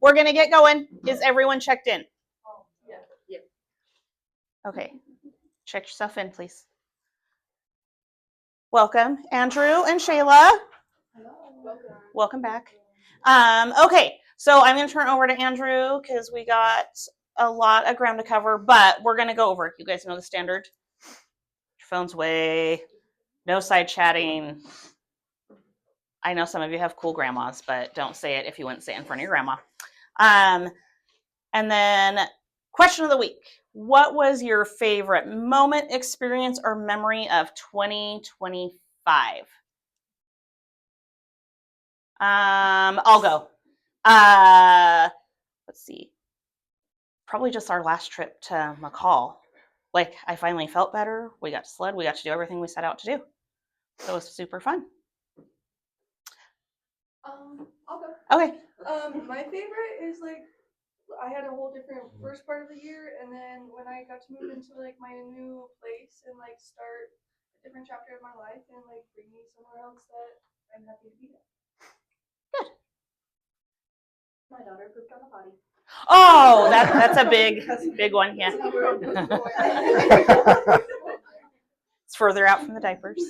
we're going to get going. Is everyone checked in? Yeah. Okay. Check yourself in, please. Welcome, Andrew and Shayla. Hello. Welcome back. Okay, so I'm going to turn it over to Andrew because we got a lot of ground to cover, but we're going to go over it. You guys know the standard. Your phone's away. No side chatting. I know some of you have cool grandmas, but don't say it if you wouldn't say it in front of your grandma. And then question of the week. What was your favorite moment, experience, or memory of 2025? I'll go. Let's see. Probably just our last trip to McCall. Like, I finally felt better. We got to sled. We got to do everything we set out to do. So it was super fun. I'll go. Okay. My favorite is like I had a whole different first part of the year, and then when I got to move into like my new place and like start a different chapter of my life and like bring me somewhere else that I'm happy to be at. Good. My daughter pooped on the potty. Oh, that's a big one. Yeah. It's further out from the diapers.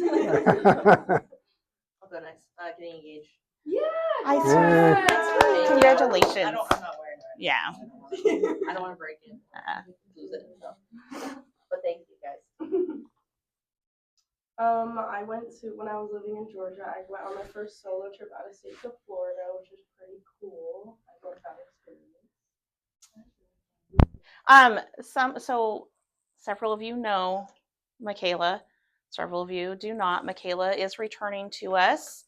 Also nice. Getting engaged. Yeah. Congratulations. I'm not wearing it. Yeah. I don't want to break it. Lose it. So. But thank you guys. I went to when I was living in Georgia. I went on my first solo trip out of state to Florida, which was pretty cool. I loved that experience. So several of you know Michaela. Several of you do not. Michaela is returning to us.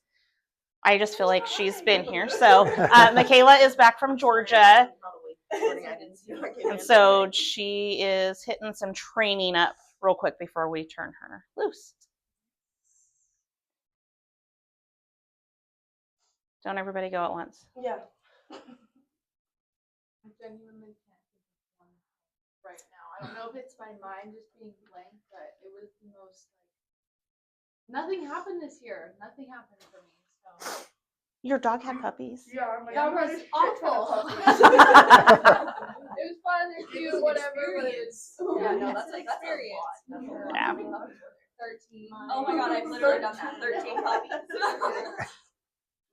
I just feel like she's been here. So Michaela is back from Georgia. And so she is hitting some training up real quick before we turn her loose. Don't everybody go at once. Yeah. I genuinely can't think of one right now. I don't know if it's my mind just being blank, but it was the most like nothing happened this year. Nothing happened for me. So Your dog had puppies. Yeah, that was awful. It was fun, they're cute, whatever, but it was that's an experience. Yeah. 13. Oh my god, I've literally done that. 13 puppies.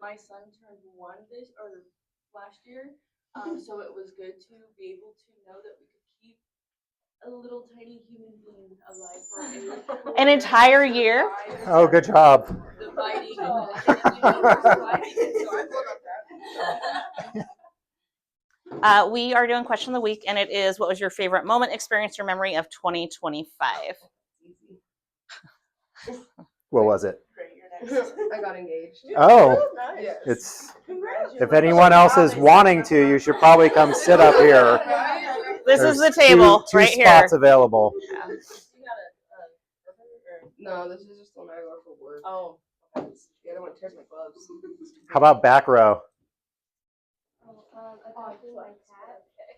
My son turned 1 last year, so it was good to be able to know that we could keep a little tiny human being alive for An entire year. Oh, good job. The biting and surviving. So I'm good at that. We are doing question of the week, and it is: what was your favorite moment, experience, or memory of 2025? What was it? I got engaged. Oh, Yes. it's. If anyone else is wanting to, you should probably come sit up here. This There's is the table two right spots here. available. No, this is just the one I go for work. Oh. The other one tears my gloves. How about back row?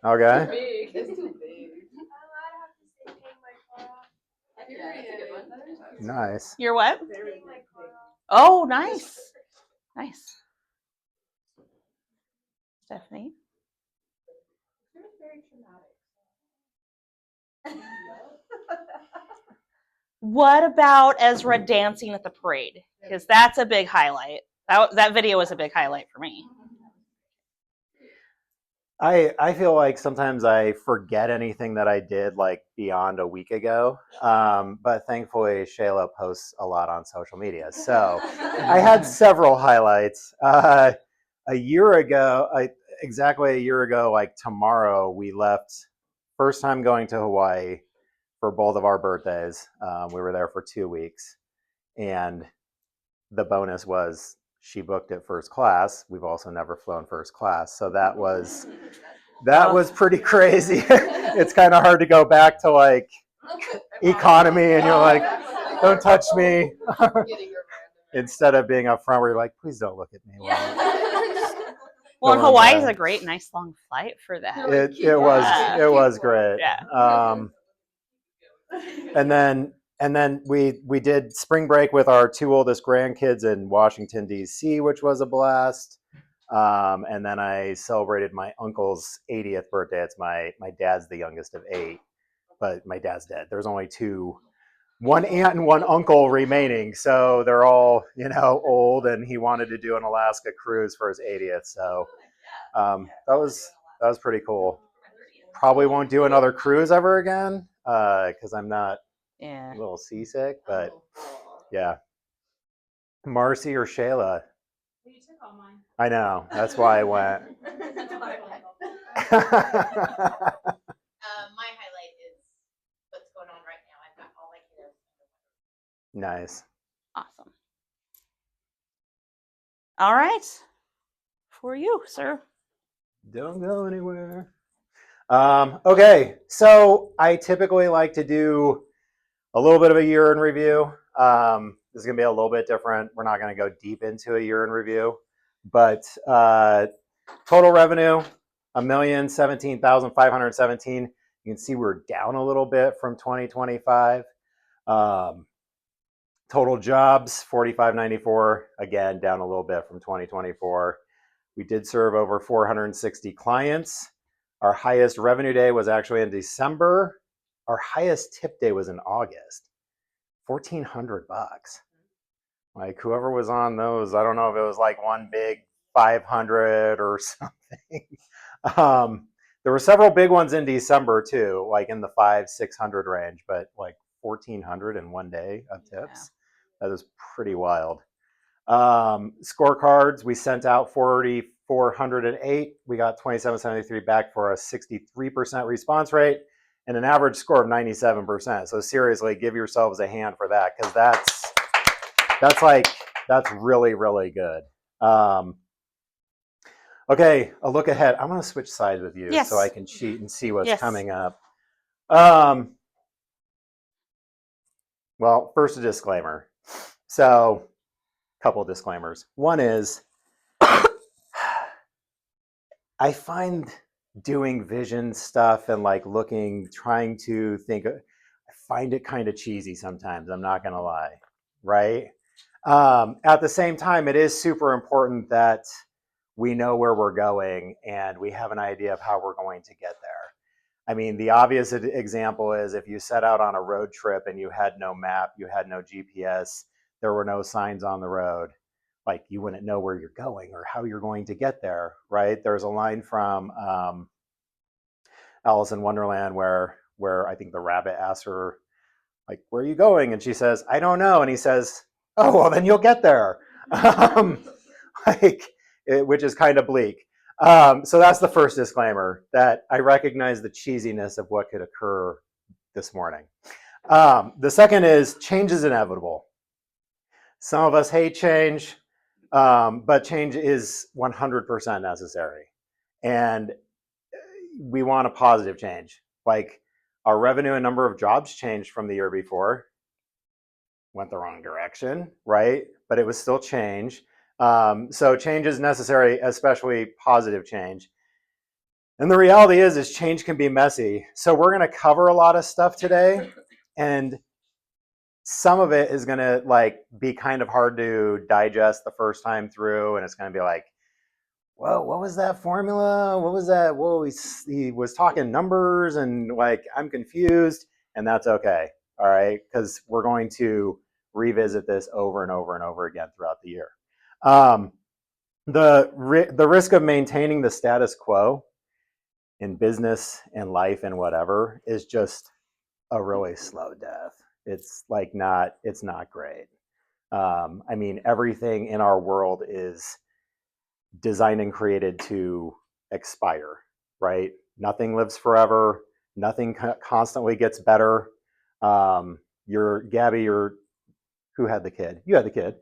Okay. Big. It's too big. Yeah, that's a good one. Nice. You're what? Oh, nice. Nice. Stephanie? It was very traumatic. What about Ezra dancing at the parade? Because that's a big highlight. That video was a big highlight for me. I feel like sometimes I forget anything that I did like beyond a week ago. But thankfully, Shayla posts a lot on social media. So I had several highlights. Exactly a year ago, like tomorrow, we left. First time going to Hawaii for both of our birthdays. We were there for 2 weeks. And the bonus was she booked it first class. We've also never flown first class. So that was pretty crazy. It's kind of hard to go back to like economy and you're like, don't touch me. Instead of being up front where you're like, please don't look at me. Well, and Hawaii is a great, nice long flight for that. It was great. Yeah. And then we did spring break with our 2 oldest grandkids in Washington, D.C., which was a blast. And then I celebrated my uncle's 80th birthday. It's my dad's the youngest of 8, but my dad's dead. There's only one aunt and one uncle remaining. So they're all, old, and he wanted to do an Alaska cruise for his 80th. So that was pretty cool. Probably won't do another cruise ever again because I'm not a little seasick, but yeah. Marcy or Shayla? You took all mine. I know. That's why I went. That's why I went. My highlight is what's going on right now. I've got all my kiddos. Nice. Awesome. All right. For you, sir. Don't go anywhere. Okay, so I typically like to do a little bit of a year in review. This is going to be a little bit different. We're not going to go deep into a year in review, but total revenue, $1,017,517. You can see we're down a little bit from 2025. Total jobs, 4,594. Again, down a little bit from 2024. We did serve over 460 clients. Our highest revenue day was actually in December. Our highest tip day was in August. $1,400. Like whoever was on those, I don't know if it was like one big 500 or something. There were several big ones in December too, like in the 500-600 range, but like 1,400 in one day of tips. That is pretty wild. Scorecards, we sent out 4,408. We got 2,773 back for a 63% response rate and an average score of 97%. So seriously, give yourselves a hand for that, because that's really, really good. Okay, a look ahead. I'm going to switch sides with you so I can cheat and see what's coming up. Well, first a disclaimer. So, a couple of disclaimers. One is, I find doing vision stuff and like trying to think, I find it kind of cheesy sometimes. I'm not going to lie, right? At the same time, it is super important that we know where we're going and we have an idea of how we're going to get there. I mean, the obvious example is if you set out on a road trip and you had no map, you had no GPS, there were no signs on the road, like you wouldn't know where you're going or how you're going to get there, right? There's a line from Alice in Wonderland where I think the rabbit asks her, like, where are you going? And she says, I don't know. And he says, oh, well, then you'll get there. Which is kind of bleak. So that's the first disclaimer, that I recognize the cheesiness of what could occur this morning. The second is change is inevitable. Some of us hate change, but change is 100% necessary. And we want a positive change. Like our revenue and number of jobs changed from the year before. Went the wrong direction, right? But it was still change. So change is necessary, especially positive change. And the reality is change can be messy. So we're going to cover a lot of stuff today, and some of it is going to be kind of hard to digest the first time through, and it's going to be like, whoa, what was that formula? What was that? Whoa, he was talking numbers, and I'm confused, and that's okay. All right, because we're going to revisit this over and over and over again throughout the year. The risk of maintaining the status quo in business and life and whatever is just a really slow death. It's not great. I mean, everything in our world is designed and created to expire, right? Nothing lives forever. Nothing constantly gets better. Gabby, who had the kid? You had the kid,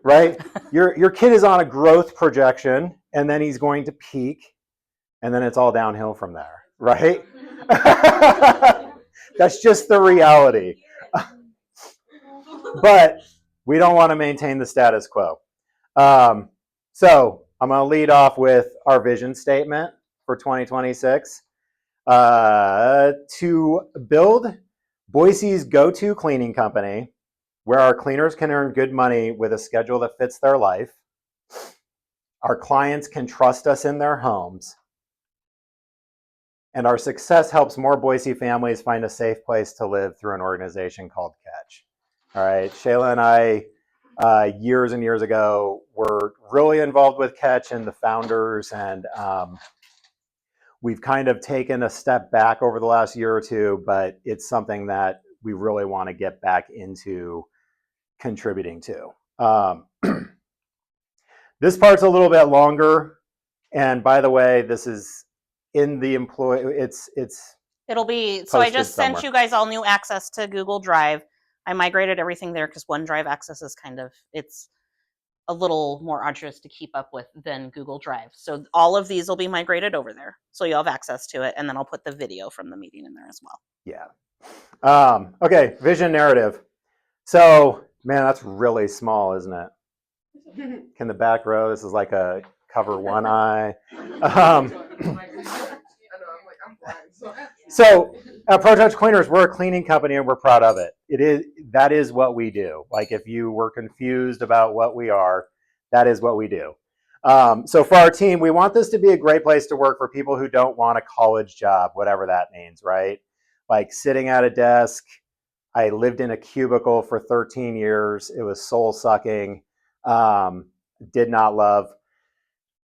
right? Your kid is on a growth projection, and then he's going to peak, and then it's all downhill from there, right? That's just the reality. But we don't want to maintain the status quo. So I'm going to lead off with our vision statement for 2026. To build Boise's go-to cleaning company, where our cleaners can earn good money with a schedule that fits their life. Our clients can trust us in their homes. And our success helps more Boise families find a safe place to live through an organization called Catch. All right, Shayla and I, years and years ago, were really involved with Catch and the founders, and we've kind of taken a step back over the last year or two, but it's something that we really want to get back into contributing to. This part's a little bit longer, and by the way, this is in the employee. It'll be, so I Posted just sent somewhere. you guys all new access to Google Drive. I migrated everything there because OneDrive access is it's a little more arduous to keep up with than Google Drive. So all of these will be migrated over there. So you'll have access to it. And then I'll put the video from the meeting in there as well. Yeah. Okay, vision narrative. So, man, that's really small, isn't it? Can the back row, this is like a cover one eye. So at ProTouch Cleaners, we're a cleaning company and we're proud of it. That is what we do. Like if you were confused about what we are, that is what we do. So for our team, we want this to be a great place to work for people who don't want a college job, whatever that means, right? Like sitting at a desk. I lived in a cubicle for 13 years. It was soul sucking. Did not love.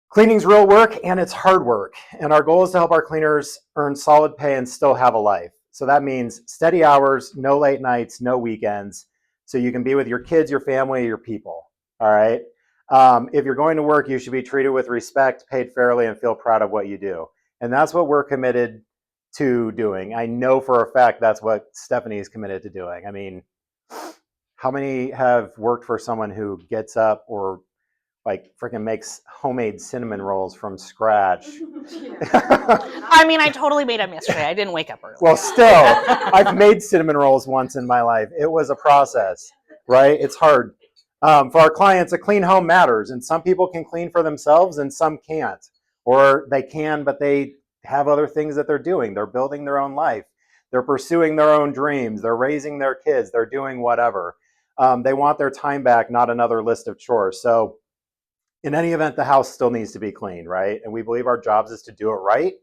Cleaning's real work and it's hard work. And our goal is to help our cleaners earn solid pay and still have a life. So that means steady hours, no late nights, no weekends. So you can be with your kids, your family, your people. All right. If you're going to work, you should be treated with respect, paid fairly, and feel proud of what you do. And that's what we're committed to doing. I know for a fact that's what Stephanie is committed to doing. I mean, how many have worked for someone who gets up or like freaking makes homemade cinnamon rolls from scratch? I mean, I totally made them yesterday. I didn't wake up early. Well, still, I've made cinnamon rolls once in my life. It was a process, right? It's hard. For our clients, a clean home matters, and some people can clean for themselves and some can't. Or they can, but they have other things that they're doing. They're building their own life. They're pursuing their own dreams. They're raising their kids. They're doing whatever. They want their time back, not another list of chores. So in any event, the house still needs to be cleaned, right? And we believe our jobs is to do it right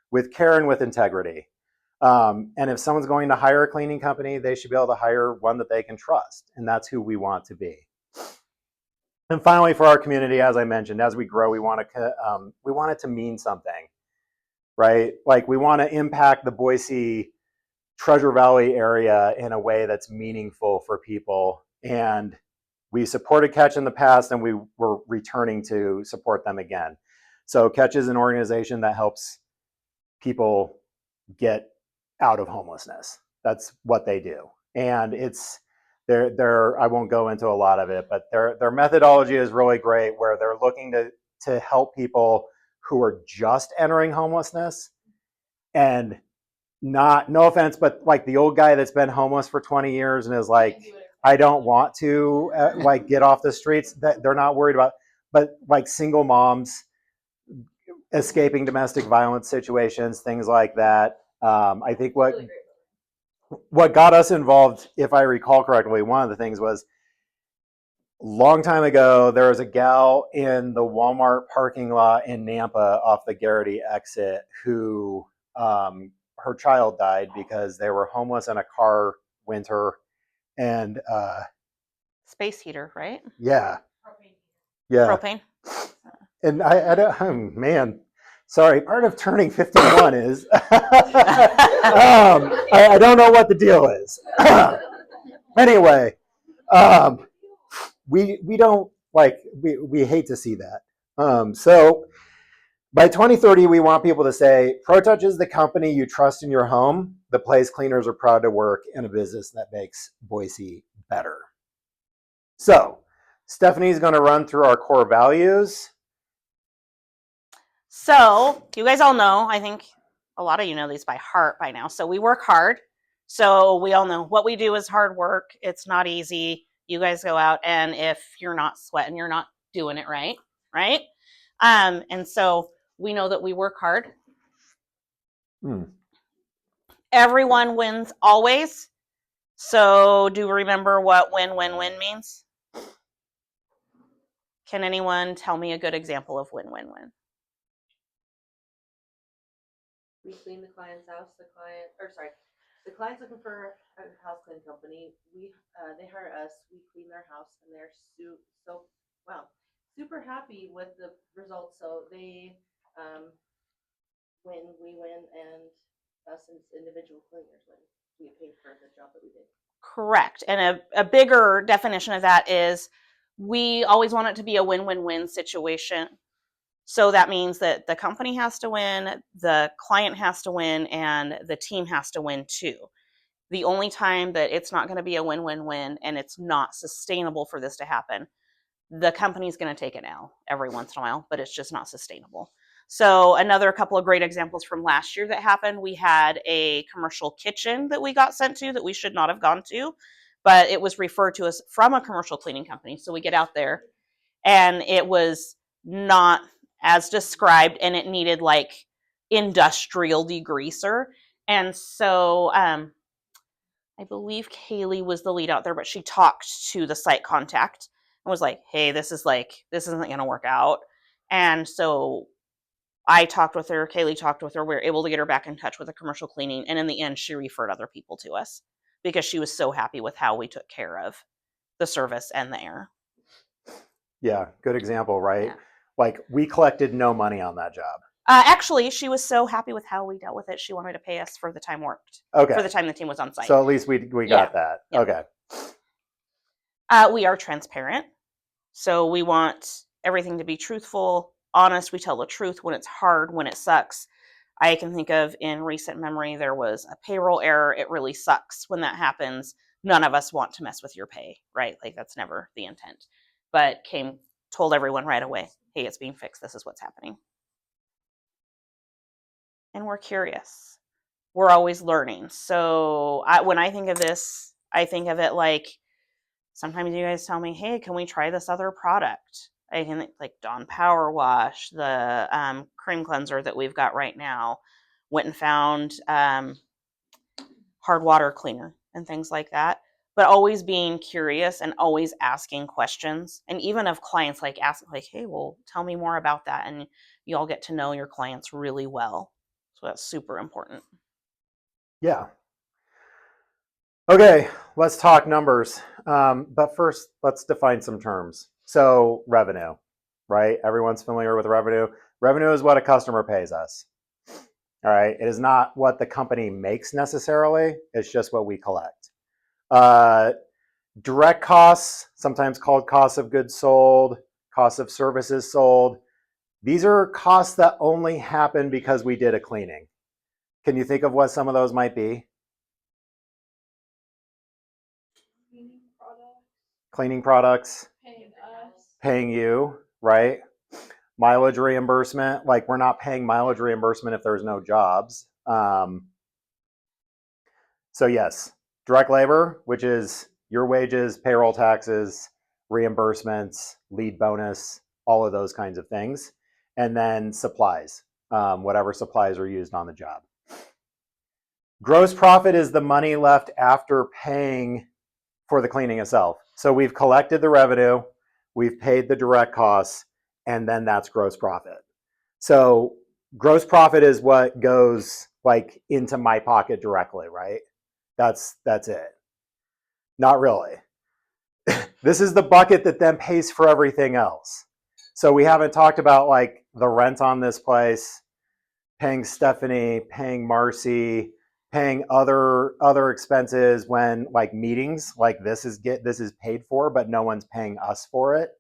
with care and with integrity. And if someone's going to hire a cleaning company, they should be able to hire one that they can trust. And that's who we want to be. And finally, for our community, as I mentioned, as we grow, we want it to mean something, right? Like we want to impact the Boise Treasure Valley area in a way that's meaningful for people. And we supported Catch in the past and we were returning to support them again. So Catch is an organization that helps people get out of homelessness. That's what they do. And it's I won't go into a lot of it, but their methodology is really great where they're looking to help people who are just entering homelessness and not, no offense, but like the old guy that's been homeless for 20 years and is like, I don't want to like get off the streets, that they're not worried about, but like single moms escaping domestic violence situations, things like that. I think what got us involved, if I recall correctly, one of the things was a long time ago, there was a gal in the Walmart parking lot in Nampa off the Garrity exit who her child died because they were homeless in a car winter. And Space heater, right? yeah. Propane. And I don't, oh, man, sorry, part of turning 51 is I don't know what the deal is. Anyway, we don't like, we hate to see that. So by 2030, we want people to say, ProTouch is the company you trust in your home, the place cleaners are proud to work, and a business that makes Boise better. So Stephanie's going to run through our core values. So you guys all know, I think a lot of you know these by heart by now. So we work hard. So we all know what we do is hard work. It's not easy. You guys go out and if you're not sweating, you're not doing it right, right? And so we know that we work hard. Everyone wins always. So do remember what win means? Can anyone tell me a good example of win-win-win? We clean the client's house, the client's looking for a house cleaning company. They hire us, we clean their house, and they're super happy with the results. So they win, we win, and us as individual cleaners win. We get paid for the job that we did. Correct. And a bigger definition of that is we always want it to be a win-win-win situation. So that means that the company has to win, the client has to win, and the team has to win too. The only time that it's not going to be a win-win-win and it's not sustainable for this to happen, the company's going to take an L every once in a while, but it's just not sustainable. So another couple of great examples from last year that happened, we had a commercial kitchen that we got sent to that we should not have gone to, but it was referred to us from a commercial cleaning company. So we get out there and it was not as described and it needed like industrial degreaser. And so I believe Kaylee was the lead out there, but she talked to the site contact and was like, hey, this isn't going to work out. And so I talked with her, Kaylee talked with her. We were able to get her back in touch with the commercial cleaning. And in the end, she referred other people to us because she was so happy with how we took care of the service and the air. Yeah, good example, right? Yeah. Like we collected no money on that job. Actually, she was so happy with how we dealt with it. She wanted to pay us for the time worked. Okay. For the time the team was on site. So at least we got that. Yeah. Okay. We are transparent. So we want everything to be truthful, honest. We tell the truth when it's hard, when it sucks. I can think of in recent memory, there was a payroll error. It really sucks when that happens. None of us want to mess with your pay, right? Like that's never the intent. But told everyone right away, hey, it's being fixed. This is what's happening. And we're curious. We're always learning. So when I think of this, I think of it like sometimes you guys tell me, hey, can we try this other product? I can like Dawn Power Wash, the cream cleanser that we've got right now. Went and found hard water cleaner and things like that. But always being curious and always asking questions. And even of clients like asking like, hey, well, tell me more about that. And you all get to know your clients really well. So that's super important. Yeah. Okay, let's talk numbers. But first, let's define some terms. So revenue, right? Everyone's familiar with revenue. Revenue is what a customer pays us. All right. It is not what the company makes necessarily. It's just what we collect. Direct costs, sometimes called costs of goods sold, costs of services sold. These are costs that only happen because we did a cleaning. Can you think of what some of those might be? Cleaning products, Paying us. paying you, right? Mileage reimbursement, like we're not paying mileage reimbursement if there's no jobs. So yes, direct labor, which is your wages, payroll taxes, reimbursements, lead bonus, all of those kinds of things. And then supplies, whatever supplies are used on the job. Gross profit is the money left after paying for the cleaning itself. So we've collected the revenue, we've paid the direct costs, and then that's gross profit. So gross profit is what goes like into my pocket directly, right? That's it. Not really. This is the bucket that then pays for everything else. So we haven't talked about like the rent on this place, paying Stephanie, paying Marcy, paying other expenses when like meetings like this is paid for, but no one's paying us for it.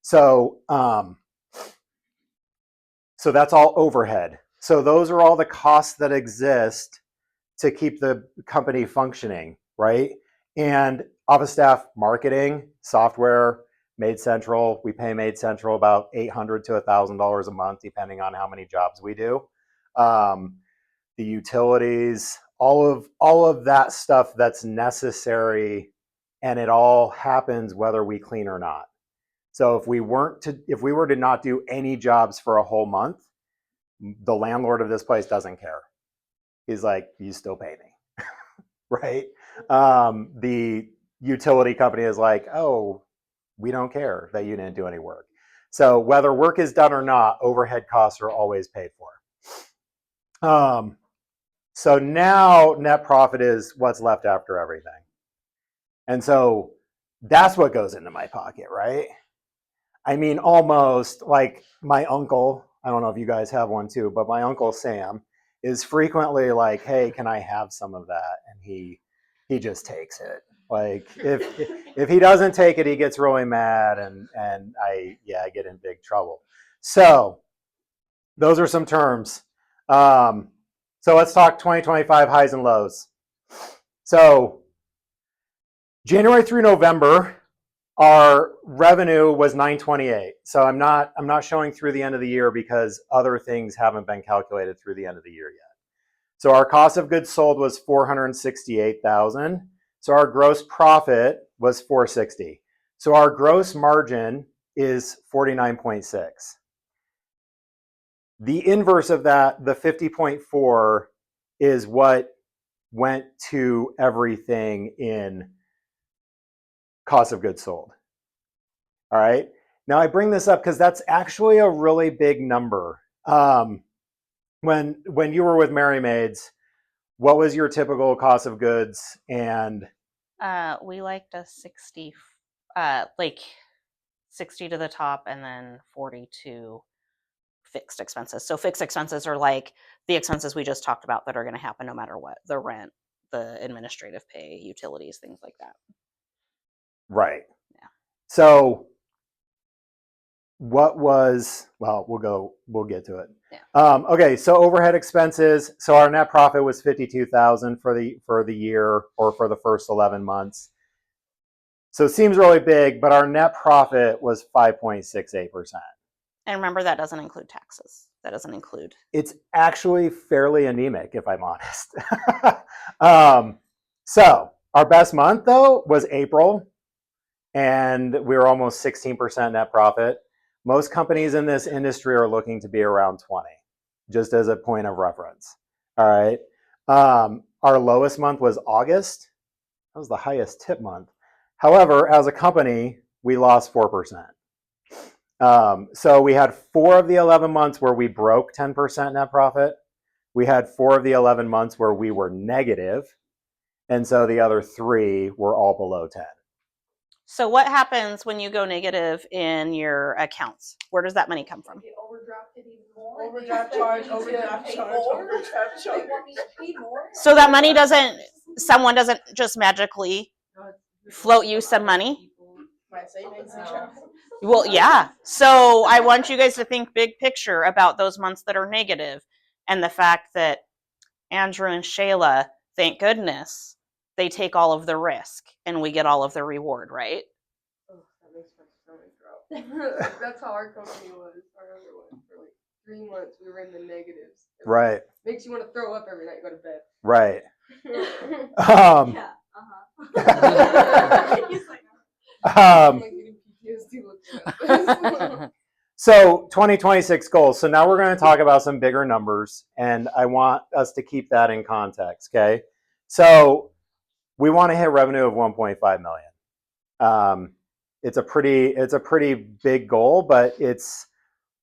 So so that's all overhead. So those are all the costs that exist to keep the company functioning, right? And office staff, marketing, software, Made Central. We pay Made Central about $800 to $1,000 a month, depending on how many jobs we do. The utilities, all of that stuff that's necessary, and it all happens whether we clean or not. So if we were to not do any jobs for a whole month, the landlord of this place doesn't care. He's like, you still pay me, right? The utility company is like, oh, we don't care that you didn't do any work. So whether work is done or not, overhead costs are always paid for. So now net profit is what's left after everything. And so that's what goes into my pocket, right? I mean, almost like my uncle, I don't know if you guys have one too, but my uncle Sam is frequently like, hey, can I have some of that? And he just takes it. Like if he doesn't take it, he gets really mad and I get in big trouble. So those are some terms. So let's talk 2025 highs and lows. So January through November, our revenue was 928. So I'm not showing through the end of the year because other things haven't been calculated through the end of the year yet. So our cost of goods sold was 468,000. So our gross profit was 460. So our gross margin is 49.6. The inverse of that, the 50.4, is what went to everything in cost of goods sold. All right. Now I bring this up because that's actually a really big number. When you were with Mary Maids, what was your typical cost of goods? And we liked a 60, like 60 to the top and then 40 to fixed expenses. So fixed expenses are like the expenses we just talked about that are going to happen no matter what: the rent, the administrative pay, utilities, things like that. right. Yeah. So what was, well, we'll get to it. Yeah. Okay, so overhead expenses. So our net profit was 52,000 for the year, or for the first 11 months. So it seems really big, but our net profit was 5.68%. And remember, that doesn't include taxes. That doesn't include. It's actually fairly anemic, if I'm honest. So our best month though was April, and we were almost 16% net profit. Most companies in this industry are looking to be around 20, just as a point of reference. All right. Our lowest month was August. That was the highest tip month. However, as a company, we lost 4%. So we had 4 of the 11 months where we broke 10% net profit. We had 4 of the 11 months where we were negative. And so the other 3 were all below 10. So what happens when you go negative in your accounts? Where does that money come from? Get overdrafted even more. Overdraft charge, overdraft charge, overdraft charge. They want me to pay more. So that money someone doesn't just magically float you some money? My savings account. Well, yeah. So I want you guys to think big picture about those months that are negative, and the fact that Andrew and Shayla, thank goodness, they take all of the risk and we get all of the reward, right? Oh, that makes my stomach drop. That's how our company was, our other one. For like 3 months, we were in the negatives. It Right. makes you want to throw up every night you go to bed. Right. Yeah. He's like, I'm like getting PTSD looking at this. So 2026 goals. So now we're going to talk about some bigger numbers, and I want us to keep that in context. Okay. So we want to hit revenue of 1.5 million. It's a pretty big goal, but it's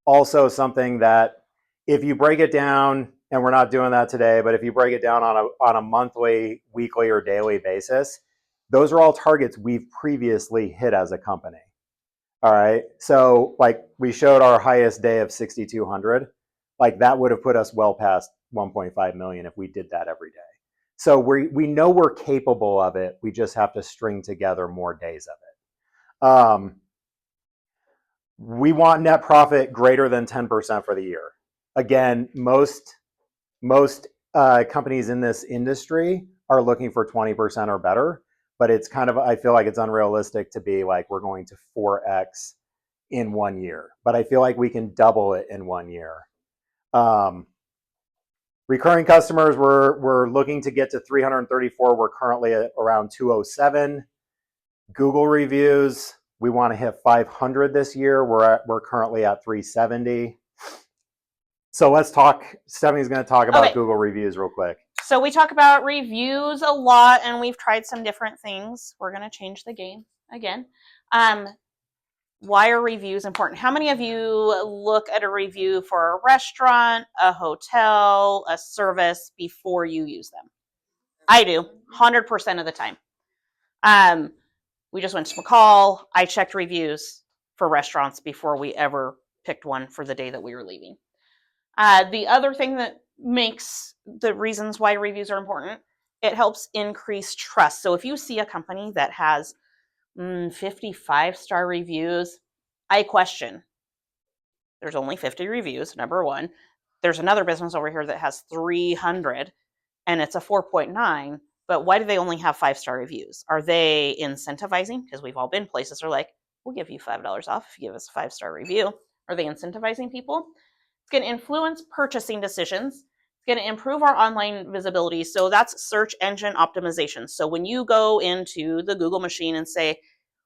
also something that if you break it down, and we're not doing that today, but if you break it down on a monthly, weekly, or daily basis, those are all targets we've previously hit as a company. All right. So like we showed our highest day of 6,200, like that would have put us well past 1.5 million if we did that every day. So we know we're capable of it. We just have to string together more days of it. We want net profit greater than 10% for the year. Again, most companies in this industry are looking for 20% or better, but it's kind of, I feel like it's unrealistic to be like, we're going to 4x in 1 year, but I feel like we can double it in 1 year. Recurring customers, we're looking to get to 334. We're currently at around 207. Google reviews, we want to hit 500 this year. We're currently at 370. So let's talk. Stephanie's going to talk about Google reviews real quick. So we talk about reviews a lot, and we've tried some different things. We're going to change the game again. why are reviews important? How many of you look at a review for a restaurant, a hotel, a service before you use them? I do, 100% of the time. We just went to McCall. I checked reviews for restaurants before we ever picked one for the day that we were leaving. The other thing that makes the reasons why reviews are important, it helps increase trust. So if you see a company that has 55-star reviews, I question. There's only 50 reviews, number one. There's another business over here that has 300 and it's a 4.9, but why do they only have 5-star reviews? Are they incentivizing? Because we've all been places that are like, we'll give you $5 off if you give us a 5-star review. Are they incentivizing people? It's going to influence purchasing decisions. It's going to improve our online visibility. So that's search engine optimization. So when you go into the Google machine and say,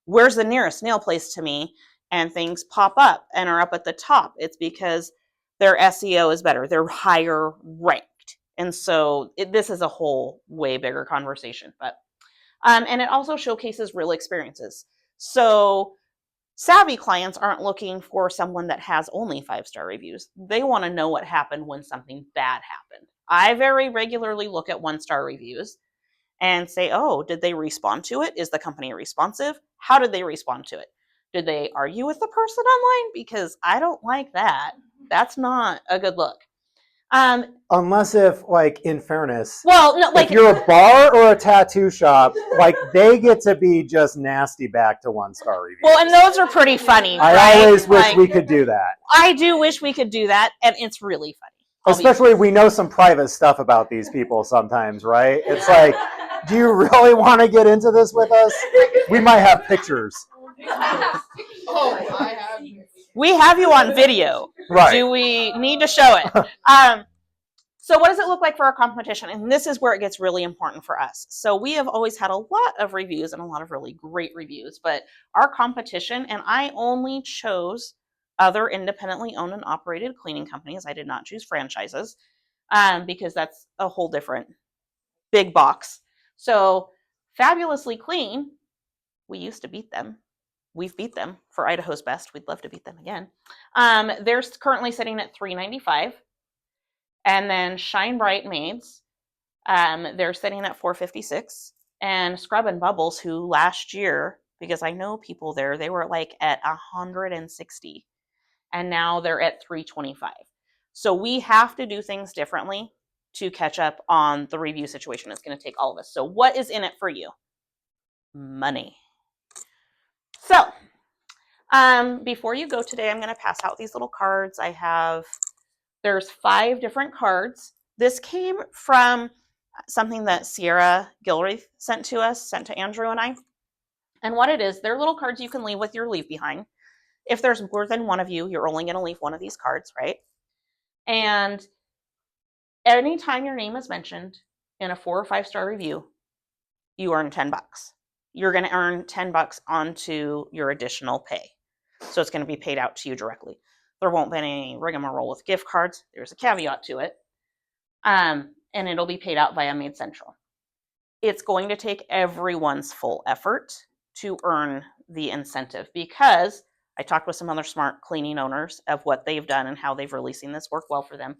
where's the nearest nail place to me? And things pop up and are up at the top, it's because their SEO is better. They're higher ranked. And so this is a whole way bigger conversation. But and it also showcases real experiences. So savvy clients aren't looking for someone that has only 5-star reviews. They want to know what happened when something bad happened. I very regularly look at 1-star reviews and say, oh, did they respond to it? Is the company responsive? How did they respond to it? Did they argue with the person online? Because I don't like that. That's not a good look. Unless if, like, in fairness, well, no, like if you're a bar or a tattoo shop, like, they get to be just nasty back to 1-star reviews. Well, and those are pretty funny. I right? always wish Like, we could do that. I do wish we could do that, and it's really funny. Especially we know some private stuff about these people sometimes, right? It's like, do you really want to get into this with us? We might have pictures. Oh, I have. We have you on video. Right. Do we need to show it? So what does it look like for our competition? And this is where it gets really important for us. So we have always had a lot of reviews and a lot of really great reviews, but our competition, and I only chose other independently owned and operated cleaning companies. I did not choose franchises because that's a whole different big box. So Fabulously Clean, we used to beat them. We've beat them for Idaho's Best. We'd love to beat them again. They're currently sitting at $395. And then Shine Bright Maids, they're sitting at $456. And Scrub and Bubbles, who last year, because I know people there, they were like at $160. And now they're at $325. So we have to do things differently to catch up on the review situation. It's going to take all of us. So what is in it for you? Money. So before you go today, I'm going to pass out these little cards. There's 5 different cards. This came from something that Sierra Gilreath sent to Andrew and I. And what it is, they're little cards you can leave with your leave behind. If there's more than one of you, you're only going to leave one of these cards, right? And anytime your name is mentioned in a 4 or 5-star review, you earn $10. You're going to earn $10 onto your additional pay. So it's going to be paid out to you directly. There won't be any rigmarole with gift cards. There's a caveat to it. And it'll be paid out via Made Central. It's going to take everyone's full effort to earn the incentive because I talked with some other smart cleaning owners of what they've done and how they've really seen this work well for them.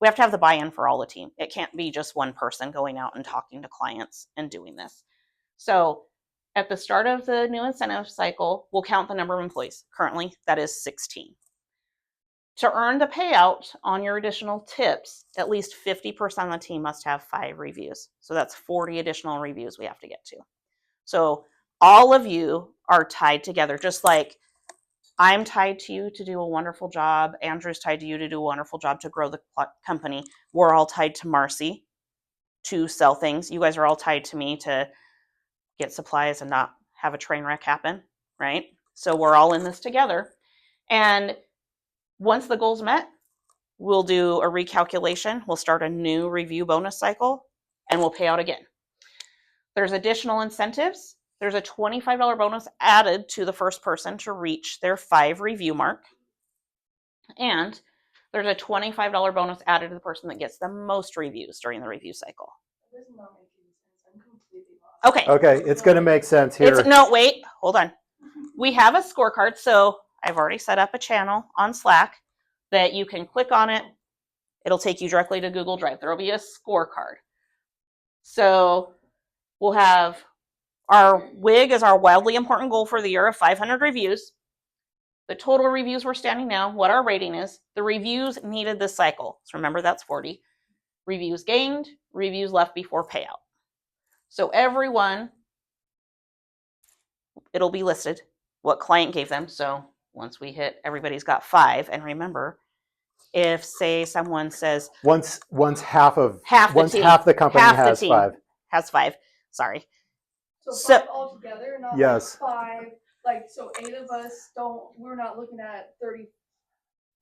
We have to have the buy-in for all the team. It can't be just one person going out and talking to clients and doing this. So at the start of the new incentive cycle, we'll count the number of employees. Currently, that is 16. To earn the payout on your additional tips, at least 50% of the team must have 5 reviews. So that's 40 additional reviews we have to get to. So all of you are tied together, just like I'm tied to you to do a wonderful job. Andrew's tied to you to do a wonderful job to grow the company. We're all tied to Marcy to sell things. You guys are all tied to me to get supplies and not have a train wreck happen, right? So we're all in this together. And once the goal's met, we'll do a recalculation. We'll start a new review bonus cycle and we'll pay out again. There's additional incentives. There's a $25 bonus added to the first person to reach their 5 review mark. And there's a $25 bonus added to the person that gets the most reviews during the review cycle. That does not make any sense. I'm completely lost. Okay. Okay, it's going to make sense here. No, wait, hold on. we have a scorecard. So I've already set up a channel on Slack that you can click on it. It'll take you directly to Google Drive. There will be a scorecard. So we'll have our WIG is our wildly important goal for the year of 500 reviews. The total reviews we're standing now, what our rating is, the reviews needed this cycle. So remember that's 40. Reviews gained, reviews left before payout. So everyone, it'll be listed what client gave them. So once we hit, everybody's got 5. And remember, if say someone says once half the company half has the team 5. has 5. Sorry. So 5 altogether, not Yes. like 5. Like, so 8 of us we're not looking at 30,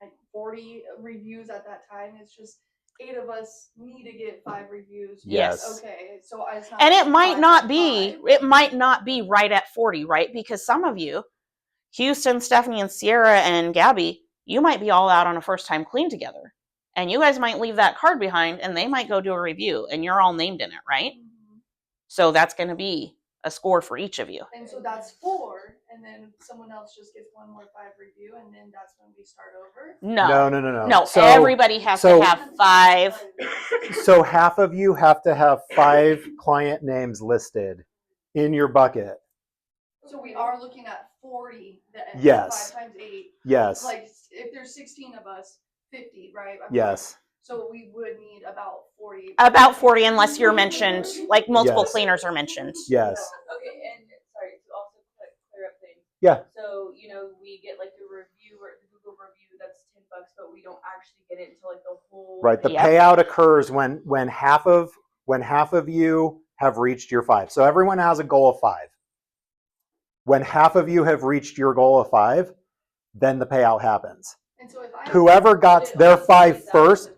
like 40 reviews at that time. It's just 8 of us need to get 5 reviews. Yes. Okay. So it's not. And it might 5 not by be, 5. it might not be right at 40, right? Because some of you, Houston, Stephanie, and Sierra, and Gabby, you might be all out on a first time clean together. And you guys might leave that card behind and they might go do a review and you're all named in it, right? Mhm. So that's going to be a score for each of you. And so that's 4, and then someone else just gets one more 5 review, and then that's when we start over. No. No. So everybody has to have 5. So half of you have to have 5 client names listed in your bucket. So we are looking at 40. Yes. 5 times 8. Yes. Like if there's 16 of us, 50, right? Yes. So we would need about 40. About 40 unless you're mentioned, like multiple Yes. cleaners are mentioned. Yes. Okay, and sorry to also clear up things. Yeah. So we get like the review or the Google review that's $10, but we don't actually get it until like the whole. Right. The Yep. payout occurs when half of you have reached your 5. So everyone has a goal of 5. When half of you have reached your goal of 5, then the payout happens. And so if Whoever got their 5 first.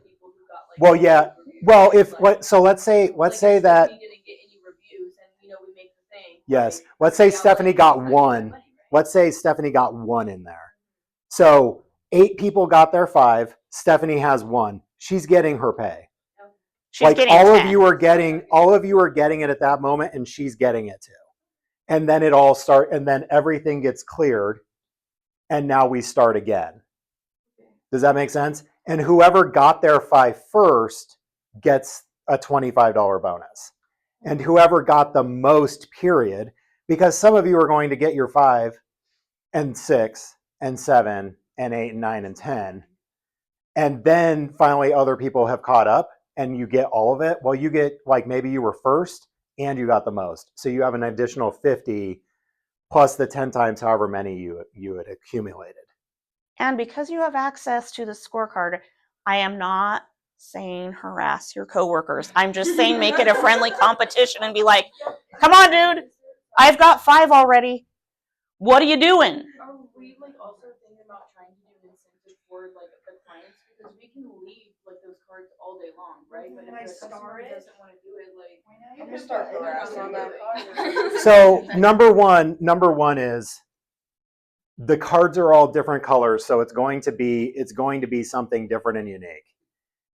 Well, yeah. Well, so let's say that. We didn't get any reviews, and we make the thing. Yes. Let's say Stephanie got 1. Let's say Stephanie got 1 in there. So 8 people got their 5. Stephanie has 1. She's getting her pay. She's like getting all 10. of you are getting it at that moment, and she's getting it too. And then and then everything gets cleared, and now we start again. Does that make sense? And whoever got their 5 first gets a $25 bonus. And whoever got the most, period, because some of you are going to get your 5 and 6 and 7 and 8 and 9 and 10. And then finally other people have caught up and you get all of it. Well, you get like maybe you were first and you got the most. So you have an additional 50 plus the 10 times however many you had accumulated. And because you have access to the scorecard, I am not saying harass your coworkers. I'm just saying make it a friendly competition and be like, come on, dude, I've got 5 already. What are you doing? Are we also thinking about trying to do an incentive for the clients, because we can leave those cards all day long, right? But if the customer doesn't want to do it, I'm gonna start harassing on that card. So number one is the cards are all different colors, so it's going to be something different and unique.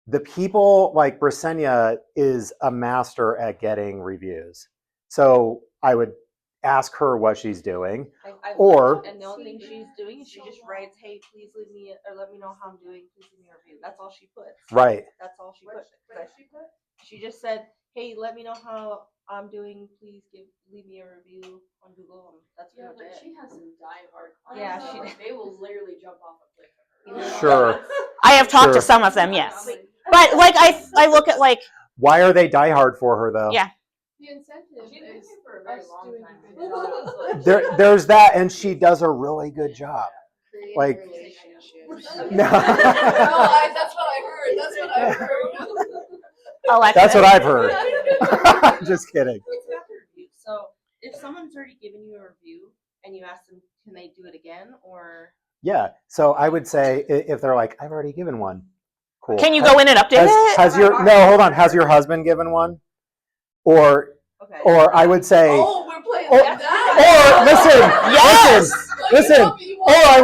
The people like Brisenia is a master at getting reviews, so I would ask her what she's doing. And the only thing she's doing is she just writes, "Hey, please leave me or let me know how I'm doing. Please leave me a review." That's all she puts. Right. That's all she puts. She just said, "Hey, let me know how I'm doing. Please leave me a review on Google." That's yeah, pretty but much it. she has some diehard clients. Yeah, they will literally jump off a cliff for her. Sure. I have talked to Sure. some of them, yes. But I look at Why are they diehard for her though? Yeah. The incentive She's been is here for a very us long doing time. a good job. There's that, and she does a really good job. Like, no. That's what I heard. That's what I heard. Alexa. That's what I've heard. Just kidding. It's about the review. So if someone's already given you a review and you ask them, can they do it again, or? Yeah. So I would say if they're like, I've already given one. Cool. Can you go in and update it? Has your husband given one? Or I would say. Oh, we're playing like that. Or listen. Or I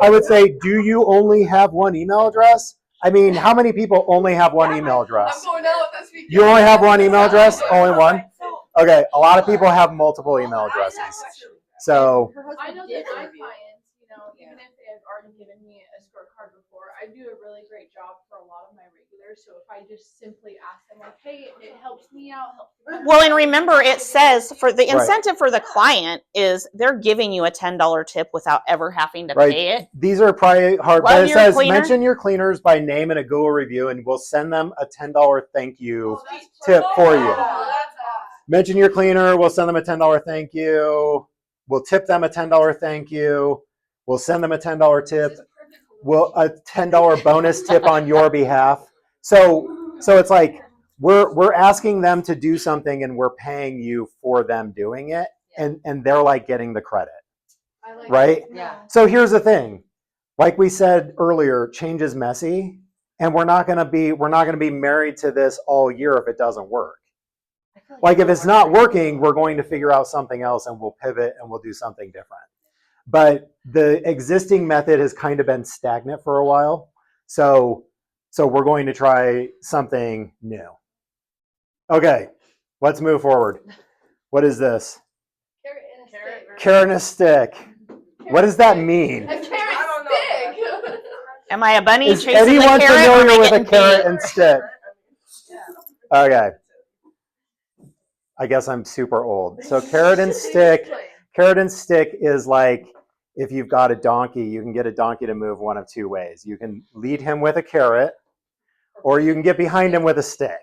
would say, do you only have one email address? I mean, how many people only have one email address? I'm going out this weekend. You only have one email address? Only one? Okay, a lot of people have multiple email addresses. So Her I husband know did that my review. clients, you know, even if they have already given me a scorecard before, I do a really great job for a lot of my regulars. So if I just simply ask them like, hey, it helps me out, helps the Well, and company out, remember, it says for the Right. incentive for the client is they're giving you a $10 tip without ever having to right, pay it. these are probably hard, Love but it your says cleaner. mention your cleaners by name in a Google review, and we'll send them a $10 thank you Oh, that's tip for you. Oh, that's awesome. Mention your cleaner, we'll send them a $10 thank you. We'll tip them a $10 thank you. We'll send them a $10 tip. We'll a $10 bonus tip on your behalf. So it's like we're asking them to do something and we're paying you for them doing it, and they're like getting the credit. I like Right? that. Yeah. So here's the thing. Like we said earlier, change is messy, and we're not gonna be married to this all year if it doesn't work. I feel Like if it's not working, we're going to figure out something else and we'll pivot and we'll do something different. But the existing method has kind of been stagnant for a while. So we're going to try something new. Okay, let's move forward. What is this? Carrot and a stick. Carrot and a stick. What does that mean? A carrot stick. Am I a bunny Is chasing the anyone carrot, or am familiar I with a getting carrot bit? and stick? Okay. I guess I'm super old. So carrot and stick is like if you've got a donkey, you can get a donkey to move one of two ways. You can lead him with a carrot, or you can get behind him with a stick.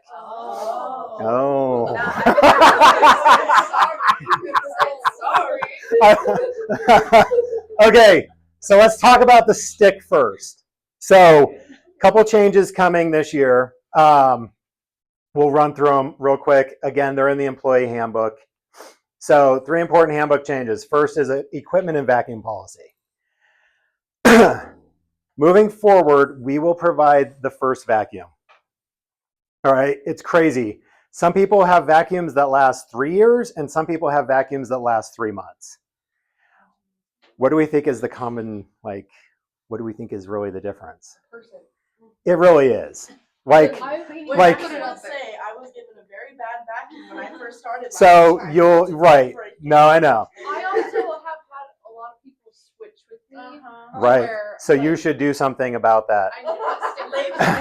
Oh. Sorry. Okay, so let's talk about the stick first. So a couple changes coming this year. We'll run through them real quick. Again, they're in the employee handbook. So 3 important handbook changes. First is equipment and vacuum policy. Moving forward, we will provide the first vacuum. All right, it's crazy. Some people have vacuums that last 3 years, and some people have vacuums that last 3 months. What do we think is the common, like, what do we think is really the difference? It really is. Like, I Like- will say, I was given a very bad vacuum when I first started. so last you'll, time. right. No, I know. I also have had a lot of people switch with me. Right. Where, So like, you should do something about that. I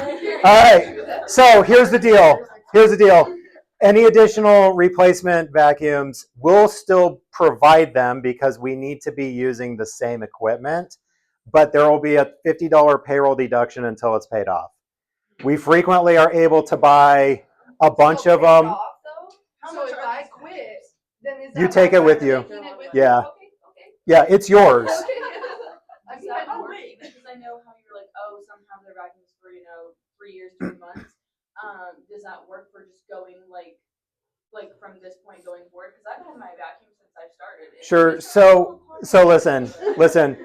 need to stick All right. So here's the deal. Any additional replacement vacuums, we'll still provide them because we need to be using the same equipment, but there will be a $50 payroll deduction until it's paid off. We frequently are able to buy a bunch of them. So if I quit, then is You that take my it with wife you. taking it with Yeah. me? Okay. Yeah, it's yours. Okay. I mean, because I know how you're like, oh, some have their vacuums for 3 years, 3 months. Does that work for just going like from this point going forward? Because I've had my vacuum since I started. Sure. So listen.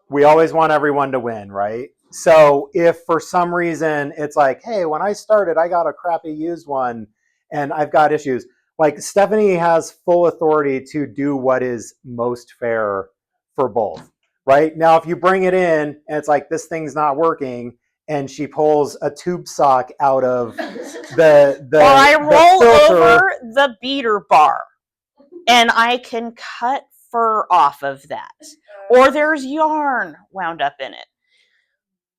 We always want everyone to win, right? So if for some reason it's like, hey, when I started, I got a crappy used one and I've got issues. Like Stephanie has full authority to do what is most fair for both, right? Now, if you bring it in and it's like, this thing's not working, and she pulls a tube sock out of the Or I roll filter, over the beater bar and I can cut fur off of that. Or there's yarn wound up in it.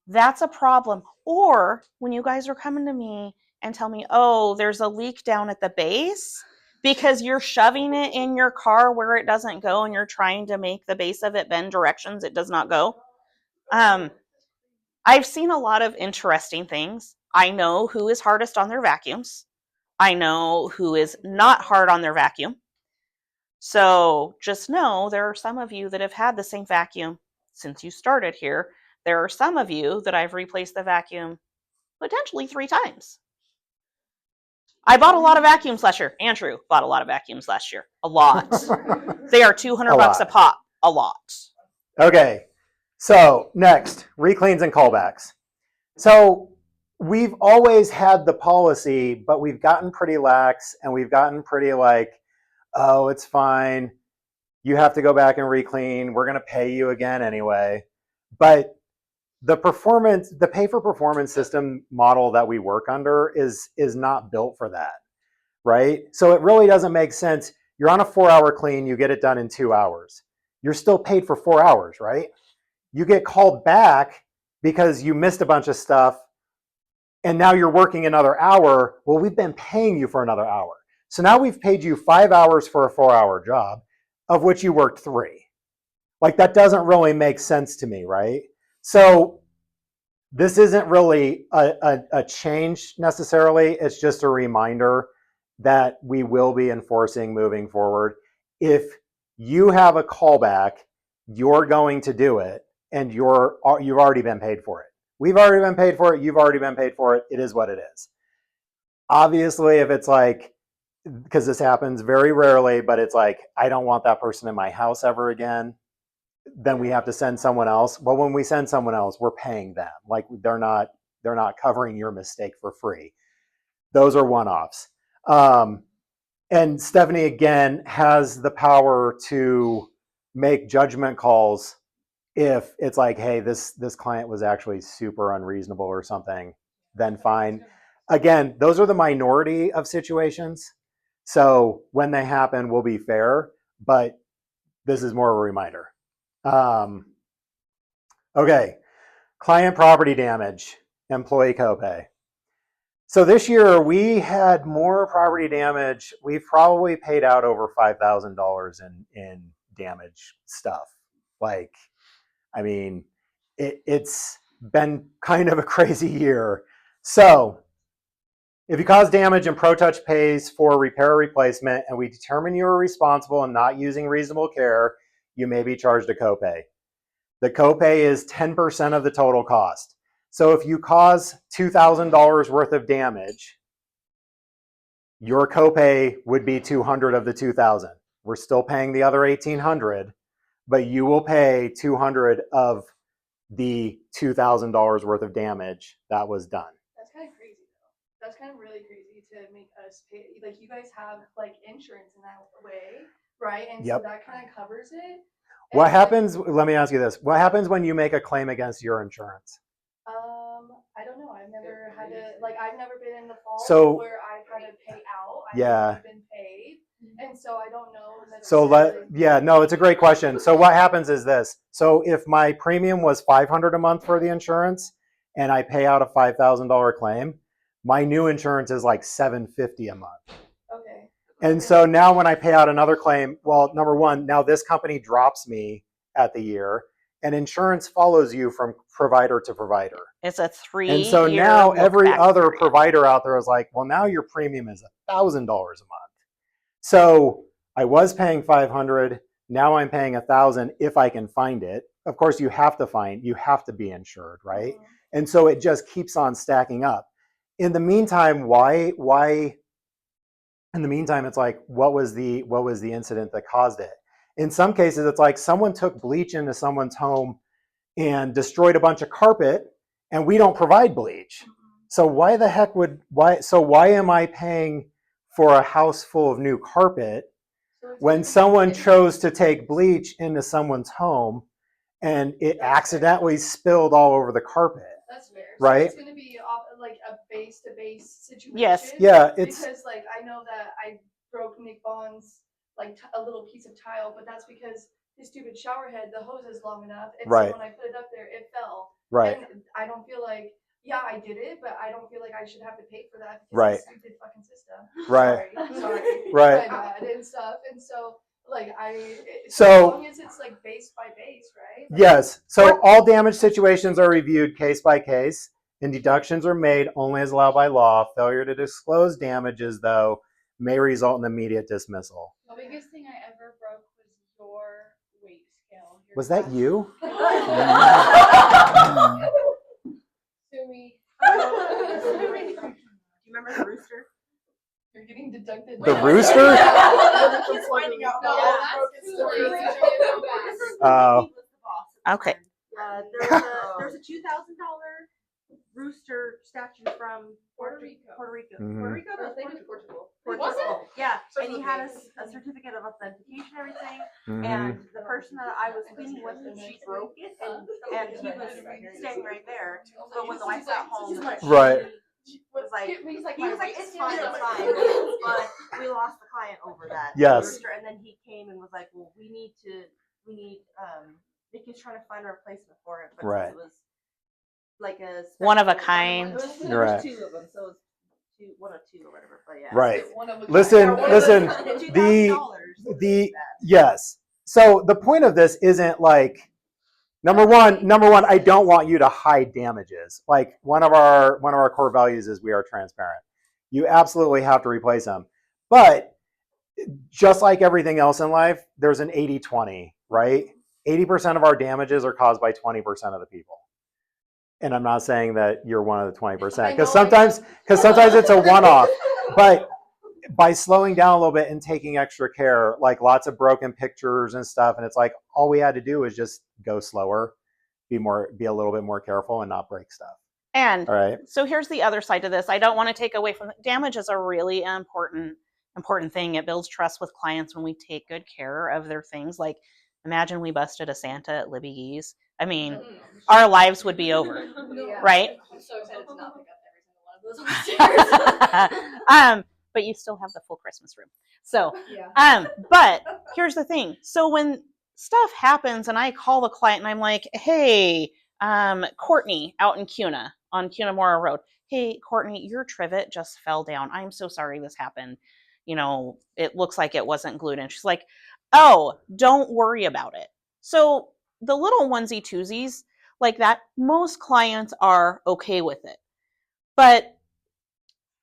That's a problem. Or when you guys are coming to me and tell me, oh, there's a leak down at the base because you're shoving it in your car where it doesn't go and you're trying to make the base of it bend directions it does not go. I've seen a lot of interesting things. I know who is hardest on their vacuums. I know who is not hard on their vacuum. So just know there are some of you that have had the same vacuum since you started here. There are some of you that I've replaced the vacuum potentially 3 times. I bought a lot of vacuums last year. Andrew bought a lot of vacuums last year. A lot. They are $200 a pop. A lot. Okay. So next, recleans and callbacks. So we've always had the policy, but we've gotten pretty lax and we've gotten pretty like, oh, it's fine. You have to go back and reclean. We're going to pay you again anyway. But the pay for performance system model that we work under is not built for that, right? So it really doesn't make sense. You're on a 4-hour clean, you get it done in 2 hours. You're still paid for 4 hours, right? You get called back because you missed a bunch of stuff and now you're working another hour. Well, we've been paying you for another hour. So now we've paid you 5 hours for a 4-hour job, of which you worked 3. Like, that doesn't really make sense to me, right? So this isn't really a change necessarily. It's just a reminder that we will be enforcing moving forward. If you have a callback, you're going to do it, and you've already been paid for it. We've already been paid for it. You've already been paid for it. It is what it is. Obviously, if it's like, because this happens very rarely, but it's like, I don't want that person in my house ever again, then we have to send someone else. Well, when we send someone else, we're paying them. Like, they're not covering your mistake for free. Those are one-offs. And Stephanie, again, has the power to make judgment calls if it's like, hey, this client was actually super unreasonable or something, then fine. Again, those are the minority of situations. So when they happen, we'll be fair, but this is more of a reminder. Okay, client property damage, employee copay. So this year we had more property damage. We've probably paid out over $5,000 in damage stuff. Like, I mean, it's been kind of a crazy year. So if you cause damage and ProTouch pays for repair or replacement and we determine you are responsible and not using reasonable care, you may be charged a copay. The copay is 10% of the total cost. So if you cause $2,000 worth of damage, your copay would be $200 of the $2,000. We're still paying the other $1,800, but you will pay $200 of the $2,000 worth of damage that was done. That's kind of crazy though. That's kind of really crazy to make us pay. Like, you guys have like insurance in that way, right? And Yep. so that kind of covers it. What And, happens, let me ask you this, what happens when you make a claim against your insurance? I don't know. I've never had to, like, I've never been in the fault So, where I've had to pay out. I've yeah. only been paid. And so I don't know. So necessarily. no, it's a great question. So what happens is this. So if my premium was $500 a month for the insurance and I pay out a $5,000 claim, my new insurance is like $750 a month. Okay. And so now when I pay out another claim, well, number one, now this company drops me at the year, and insurance follows you from provider to provider. It's a 3-year. And so now every look-back other period. provider out there is like, well, now your premium is $1,000 a month. So I was paying $500. Now I'm paying $1,000 if I can find it. Of course, you have to be insured, right? Mhm. And so it just keeps on stacking up. In the meantime, why? In the meantime, it's like, what was the incident that caused it? In some cases, it's like someone took bleach into someone's home and destroyed a bunch of carpet, and we don't provide bleach. So why am I paying for a house full of new carpet when someone chose to take bleach into someone's home and it accidentally spilled all over the carpet? That's fair. Right? So it's going to be like a base-to-base situation. Yes. Yeah, it's because like I know that I broke Nick Bond's like a little piece of tile, but that's because his stupid shower head, the hose is long enough, and right. so when I put it up there, it fell. Right. And I don't feel like, yeah, I did it, but I don't feel like I should have to pay for that because Right. it's a stupid fucking system. Right. Sorry. Right. My bad and stuff, and so. Like So as long as it's like base by base, right? Like, yes. So all damage situations are reviewed case by case, and deductions are made only as allowed by law. Failure to disclose damages, though, may result in immediate dismissal. The biggest thing I ever broke was your weight scale. Was that you? Sue me. Do you remember the rooster? You're getting deducted. The rooster? He's finding out. No, that's too late. Oh. Okay. There's a $2,000 rooster statue from Puerto Rico. Puerto Rico. Mhm. Puerto Rico? I think it's Portugal. Was it? Yeah, and he had a certificate of authentication and everything. And the person that I was cleaning with, she broke it, and he was standing right there. So when the wife got home, Right. she was like, He's like, it's fine, it's fine. But we lost the client over that. Yes. And then he came and was like, well, we need Nikki's trying to find a replacement for it, but Right. since it was like a One of a special- kind. There Right. was two of them, so it was one of two or whatever. But yeah, Right. So one of a Listen, kind. listen. $2,000. The yes. So the point of this isn't like number one, I don't want you to hide damages. Like one of our core values is we are transparent. You absolutely have to replace them. But just like everything else in life, there's an 80-20, right? 80% of our damages are caused by 20% of the people. And I'm not saying that you're one of the 20%, because sometimes it's a one-off. But by slowing down a little bit and taking extra care, like lots of broken pictures and stuff, and it's like all we had to do was just go slower, be a little bit more careful, and not break stuff. And All right. so here's the other side to this. I don't want to take away from damage is a really important thing. It builds trust with clients when we take good care of their things. Like imagine we busted a Santa at Libby Gee's. I mean, our lives would be over, right? I'm so excited to not pick up every single one of those on the stairs. But you still have the full Christmas room. So, Yeah. but here's the thing. So when stuff happens and I call the client and I'm like, hey, Courtney out in Cuna on Cunamora Road. Hey, Courtney, your trivet just fell down. I'm so sorry this happened. You know, it looks like it wasn't glued in. She's like, oh, don't worry about it. So the little onesie twosies like that, most clients are okay with it. But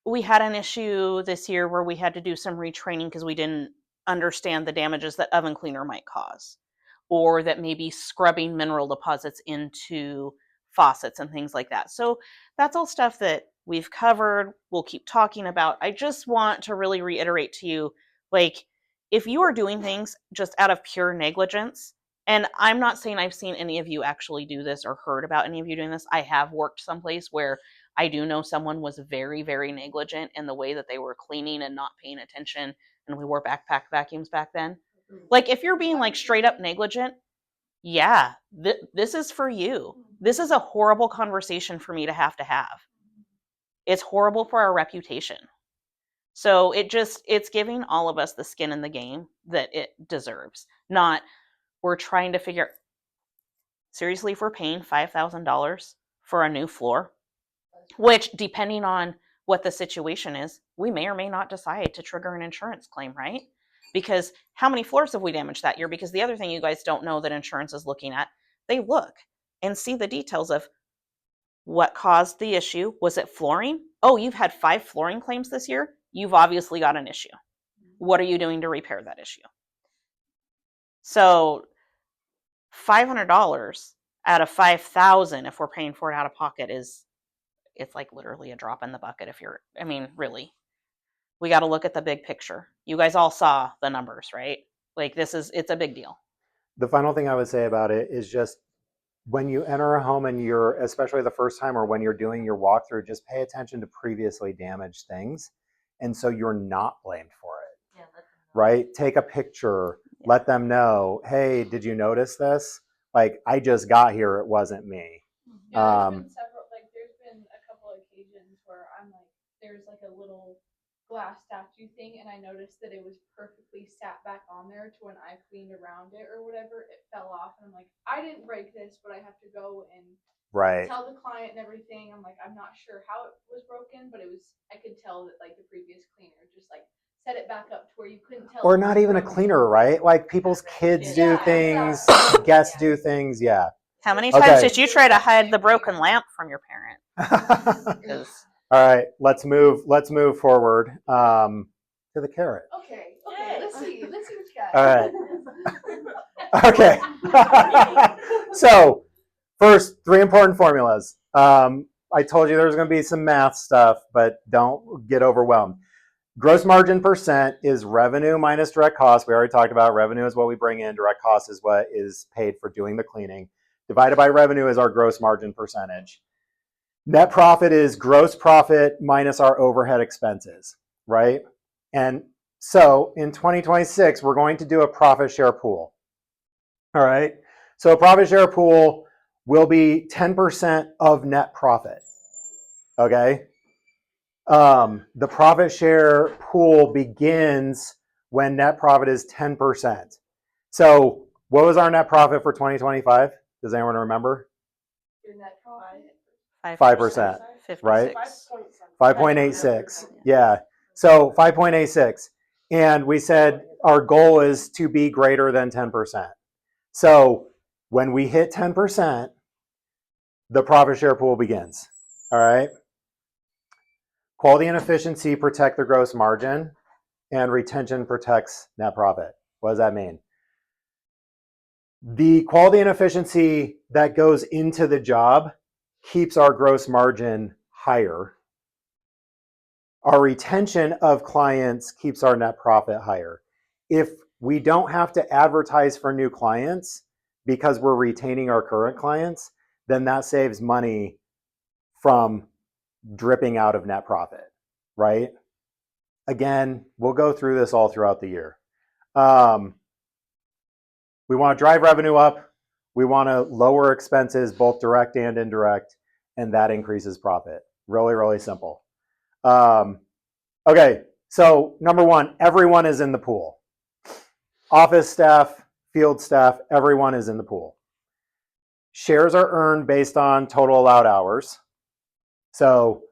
we had an issue this year where we had to do some retraining because we didn't understand the damages that oven cleaner might cause, or that maybe scrubbing mineral deposits into faucets and things like that. So that's all stuff that we've covered. We'll keep talking about. I just want to really reiterate to you, like, if you are doing things just out of pure negligence, and I'm not saying I've seen any of you actually do this or heard about any of you doing this. I have worked someplace where I do know someone was very, very negligent in the way that they were cleaning and not paying attention. And we wore backpack vacuums back then. Like, if you're being like straight up negligent, yeah, this is for you. This is a horrible conversation for me to have. It's horrible for our reputation. So it's giving all of us the skin in the game that it deserves. Not we're trying to figure, seriously, if we're paying $5,000 for a new floor, which depending on what the situation is, we may or may not decide to trigger an insurance claim, right? Because how many floors have we damaged that year? Because the other thing you guys don't know that insurance is looking at, they look and see the details of what caused the issue. Was it flooring? Oh, you've had 5 flooring claims this year. You've obviously got an issue. What are you doing to repair that issue? So $500 out of $5,000, if we're paying for it out of pocket, it's like literally a drop in the bucket. Really, we got to look at the big picture. You guys all saw the numbers, right? Like it's a big deal. The final thing I would say about it is just when you enter a home and you're, especially the first time or when you're doing your walkthrough, just pay attention to previously damaged things. And so you're not blamed for it. Yeah, right? Take a picture, let them know, hey, did you notice this? Like, I just got here, it wasn't me. Yeah, there's been a couple of occasions where I'm like, there's like a little glass statue thing, and I noticed that it was perfectly sat back on there to when I cleaned around it or whatever, it fell off, and I'm like, I didn't break this, but I have to go and Right. tell the client and everything. I'm like, I'm not sure how it was broken, but I could tell that like the previous cleaner just like set it back up to where you couldn't tell. Or not even a cleaner, right? Like people's kids do things, guests do things, yeah. How many times did you try to hide the broken lamp from your parent? All right, let's move forward to the carrot. Okay, let's see what you got. All right. Okay. So, first, 3 important formulas. I told you there's going to be some math stuff, but don't get overwhelmed. Gross margin percent is revenue minus direct costs. We already talked about revenue is what we bring in. Direct cost is what is paid for doing the cleaning. Divided by revenue is our gross margin percentage. Net profit is gross profit minus our overhead expenses, right? And so in 2026, we're going to do a profit share pool. All right. So a profit share pool will be 10% of net profit. Okay. The profit share pool begins when net profit is 10%. So what was our net profit for 2025? Does anyone remember? Your net profit. 5%, right? 56. 5.86. Yeah. So 5.86. And we said our goal is to be greater than 10%. So when we hit 10%, the profit share pool begins. All right. Quality and efficiency protect the gross margin, and retention protects net profit. What does that mean? The quality and efficiency that goes into the job keeps our gross margin higher. Our retention of clients keeps our net profit higher. If we don't have to advertise for new clients because we're retaining our current clients, then that saves money from dripping out of net profit, right? Again, we'll go through this all throughout the year. We want to drive revenue up. We want to lower expenses, both direct and indirect, and that increases profit. Really, really simple. Okay, so number one, everyone is in the pool. Office staff, field staff, everyone is in the pool. Shares are earned based on total allowed hours. So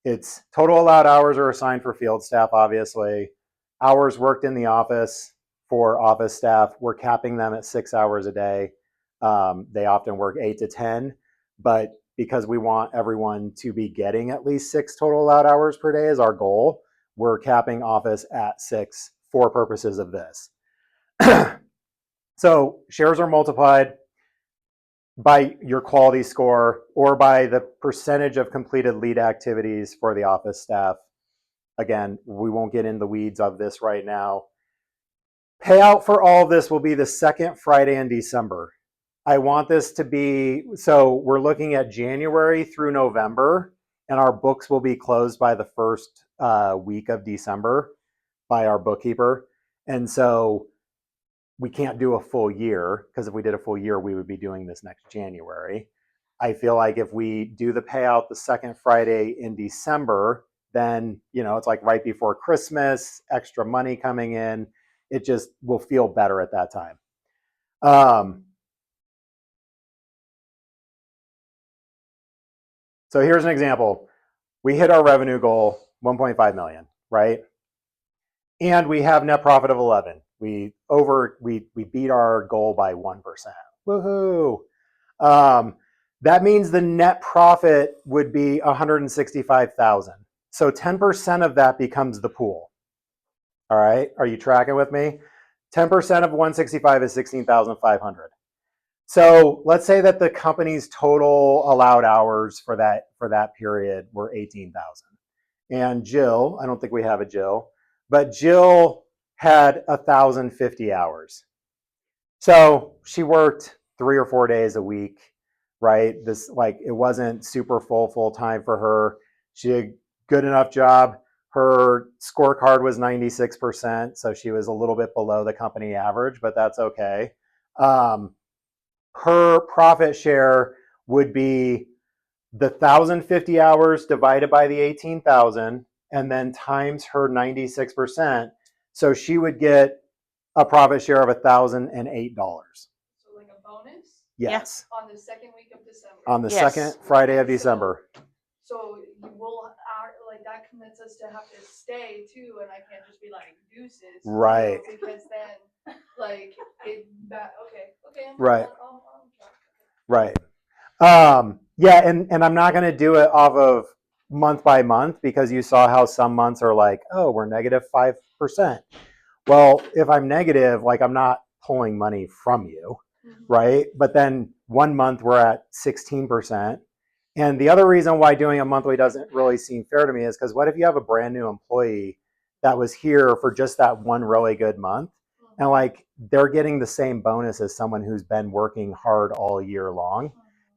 it's total allowed hours are assigned for field staff, obviously. Hours worked in the office for office staff, we're capping them at 6 hours a day. They often work 8 to 10, but because we want everyone to be getting at least 6 total allowed hours per day is our goal, we're capping office at 6 for purposes of this. So shares are multiplied by your quality score or by the percentage of completed lead activities for the office staff. Again, we won't get in the weeds of this right now. Payout for all of this will be the second Friday in December. I want this to be, so we're looking at January through November, and our books will be closed by the first week of December by our bookkeeper. And so we can't do a full year, because if we did a full year, we would be doing this next January. I feel like if we do the payout the second Friday in December, then, it's like right before Christmas, extra money coming in. It just will feel better at that time. So here's an example. We hit our revenue goal, 1.5 million, right? And we have net profit of 11. We beat our goal by 1%. Woohoo! That means the net profit would be 165,000. So 10% of that becomes the pool. All right, are you tracking with me? 10% of 165 is 16,500. So let's say that the company's total allowed hours for that period were 18,000. And Jill, I don't think we have a Jill, but Jill had 1,050 hours. So she worked 3 or 4 days a week, right? It wasn't super full time for her. She did a good enough job. Her scorecard was 96%, so she was a little bit below the company average, but that's okay. Her profit share would be the 1,050 hours divided by the 18,000 and then times her 96%. So she would get a profit share of $1,008. So like a bonus Yes. on the second week of December. On the Yes. second Friday of December. So you will that commits us to have to stay too, and I can't just be like deuces. Right. Because then okay. Right. I'll Right. Yeah, and I'm not going to do it off of month by month because you saw how some months are like, oh, we're negative 5%. Well, if I'm negative, I'm not pulling money from you, right? But then one month we're at 16%. And the other reason why doing a monthly doesn't really seem fair to me is because what if you have a brand new employee that was here for just that one really good month, and they're getting the same bonus as someone who's been working hard all year long.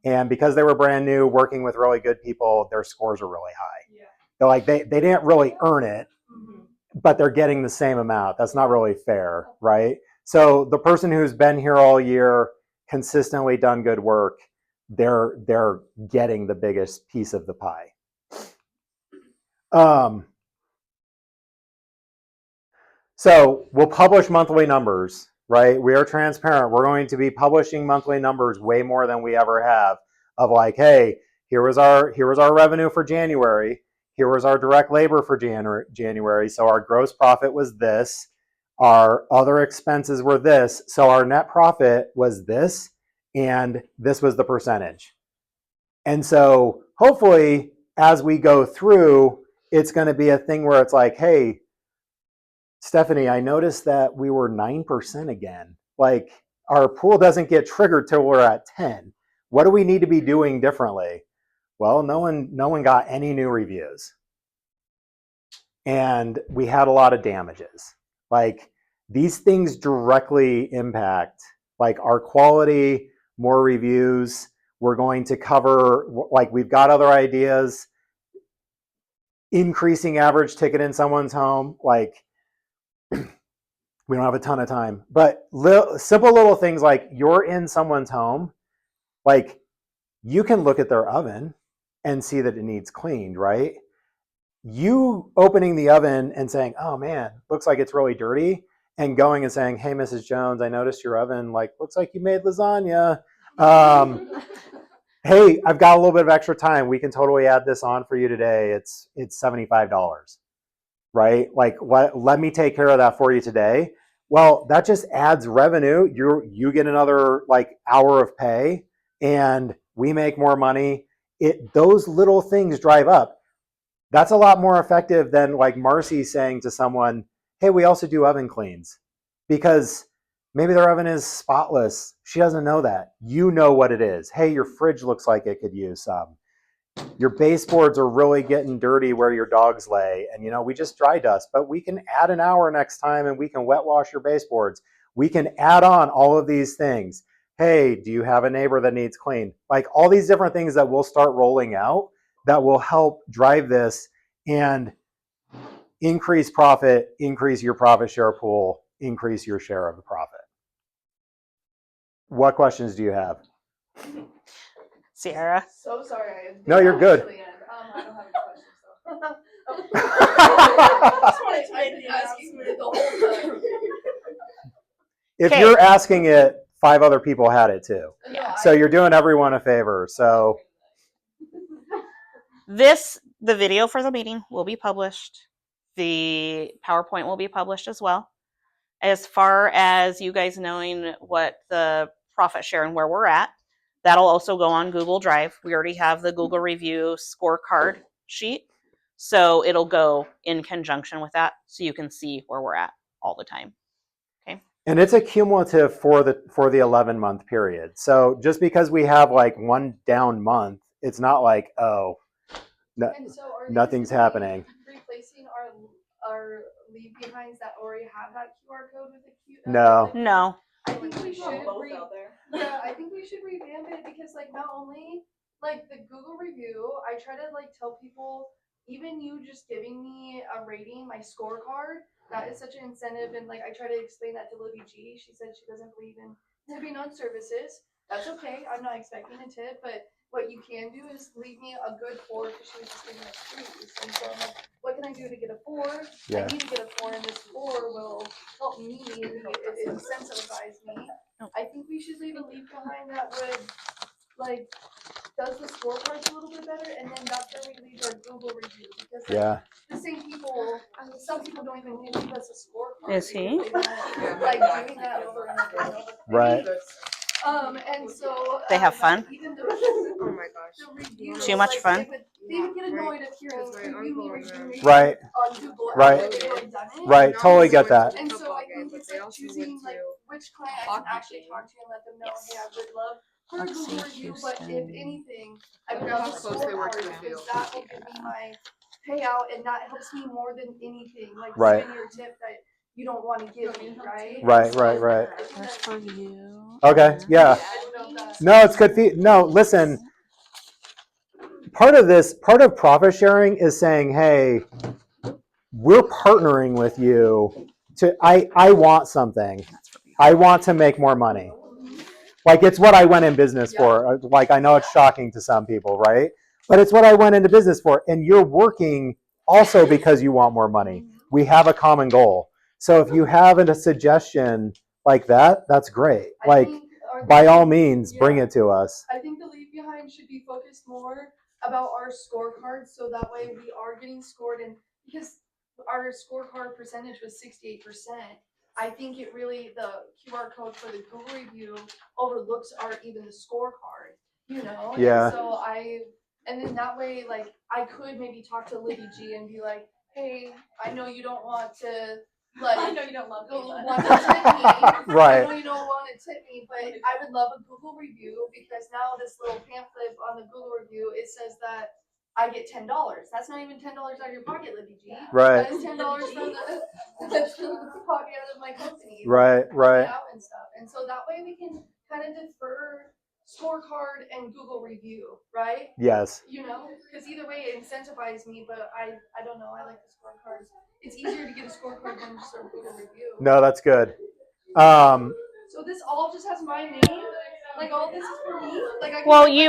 And because they were brand new, working with really good people, their scores are really high. Yeah. They didn't really earn it, but they're getting the same amount. That's not really fair, right? So the person who's been here all year, consistently done good work, they're getting the biggest piece of the pie. So we'll publish monthly numbers, right? We are transparent. We're going to be publishing monthly numbers way more than we ever have of like, hey, here was our revenue for January. Here was our direct labor for January. So our gross profit was this. Our other expenses were this. So our net profit was this. And this was the percentage. And so hopefully as we go through, it's going to be a thing where it's like, hey, Stephanie, I noticed that we were 9% again. Like our pool doesn't get triggered till we're at 10. What do we need to be doing differently? Well, no one got any new reviews. And we had a lot of damages. Like these things directly impact like our quality, more reviews. We're going to cover, like we've got other ideas, increasing average ticket in someone's home. Like we don't have a ton of time, but simple little things like you're in someone's home, like you can look at their oven and see that it needs cleaned, right? You opening the oven and saying, oh man, looks like it's really dirty, and going and saying, hey, Mrs. Jones, I noticed your oven, like, looks like you made lasagna. Hey, I've got a little bit of extra time. We can totally add this on for you today. It's $75. Right? Like, let me take care of that for you today. Well, that just adds revenue. You get another like hour of pay and we make more money. Those little things drive up. That's a lot more effective than like Marcy saying to someone, hey, we also do oven cleans, because maybe their oven is spotless. She doesn't know that. You know what it is. Hey, your fridge looks like it could use some. Your baseboards are really getting dirty where your dogs lay. And we just dry dust, but we can add an hour next time and we can wet wash your baseboards. We can add on all of these things. Hey, do you have a neighbor that needs cleaned? Like all these different things that we'll start rolling out that will help drive this and increase profit, increase your profit share pool, increase your share of the profit. What questions do you have? Sierra. So sorry. No, you're good. I don't have any questions though. I just wanted to make the asking the whole time. If Okay. you're asking it, 5 other people had it too. Yeah. So you're doing everyone a favor. So The video for the meeting will be published. The PowerPoint will be published as well. As far as you guys knowing what the profit share and where we're at, that'll also go on Google Drive. We already have the Google review scorecard sheet. So it'll go in conjunction with that so you can see where we're at all the time. Okay. And it's a cumulative for the 11-month period. So just because we have like one down month, it's not like, oh, no, And so are nothing's happening. Replacing our leave behinds that already have that QR code with a Q. No. No. I think we should. Both out there. Yeah, I think we should revamp it because like not only like the Google review, I try to like tell people, even you just giving me a rating, my scorecard, that is such an incentive. And like I try to explain that to Libby G. She said she doesn't believe in tipping on services. That's okay. I'm not expecting a tip, but what you can do is leave me a good 4 because she was just giving us 3s. And so I'm like, what can I do to get a 4? Yeah. I need to get a 4, and this 4 will help me, it incentivize me. I think we should leave a leave behind that would, like, does the scorecards a little bit better, and then that's where we leave our Google review. Because like, Yeah. the same people, some people don't even leave us a scorecard. Is he? Because they don't like doing that over and over and over. Right. And so They have fun? even the Oh my gosh. the reviews, Too much like, fun? They would get annoyed if hearing me review me Right. on Google Right. after they've already done it. Right. Totally get that. And so I think it's like choosing like which client I can actually talk to and let them know, Yes. hey, I would love for a Let's Google see, review, but if Houston. anything, I would Look how love a close they were to the scorecard because field. that will give me my payout, and that helps me more than anything. Like Right. even your tip that you don't want to give me, right? Right, So, right, right. I think That's that- for you. Okay. Yeah. I don't know if that's- No, it's good. No, listen. Part of profit sharing is saying, hey, we're partnering with you to, I want something. I want to make more money. Like it's what I went in business for. Like I know it's shocking to some people, right? But it's what I went into business for. And you're working also because you want more money. We have a common goal. So if you have a suggestion like that, that's great. Like, by all means, bring it to us. I think the leave behind should be focused more about our scorecards, so that way we are getting scored. And because our scorecard percentage was 68%, I think it really, the QR code for the Google review overlooks even the scorecard, you know? Yeah. And so and then that way, like, I could maybe talk to Libby G and be like, hey, I know you don't want to, like, I know you don't love me, want to tip me. Right. I know you don't want to tip me, but I would love a Google review, because now this little pamphlet on the Google review, it says that I get $10. That's not even $10 out of your pocket, Libby G. Right. That is $10 from the pocket of my company. Right, right. Out and stuff. And so that way we can kind of defer scorecard and Google review, right? Yes. You know, because either way it incentivizes me, but I don't know. I like the scorecards. It's easier to get a scorecard than just a Google review. No, that's good. So this all just has my name. Like, all this is for me. Like, I can Well, write my you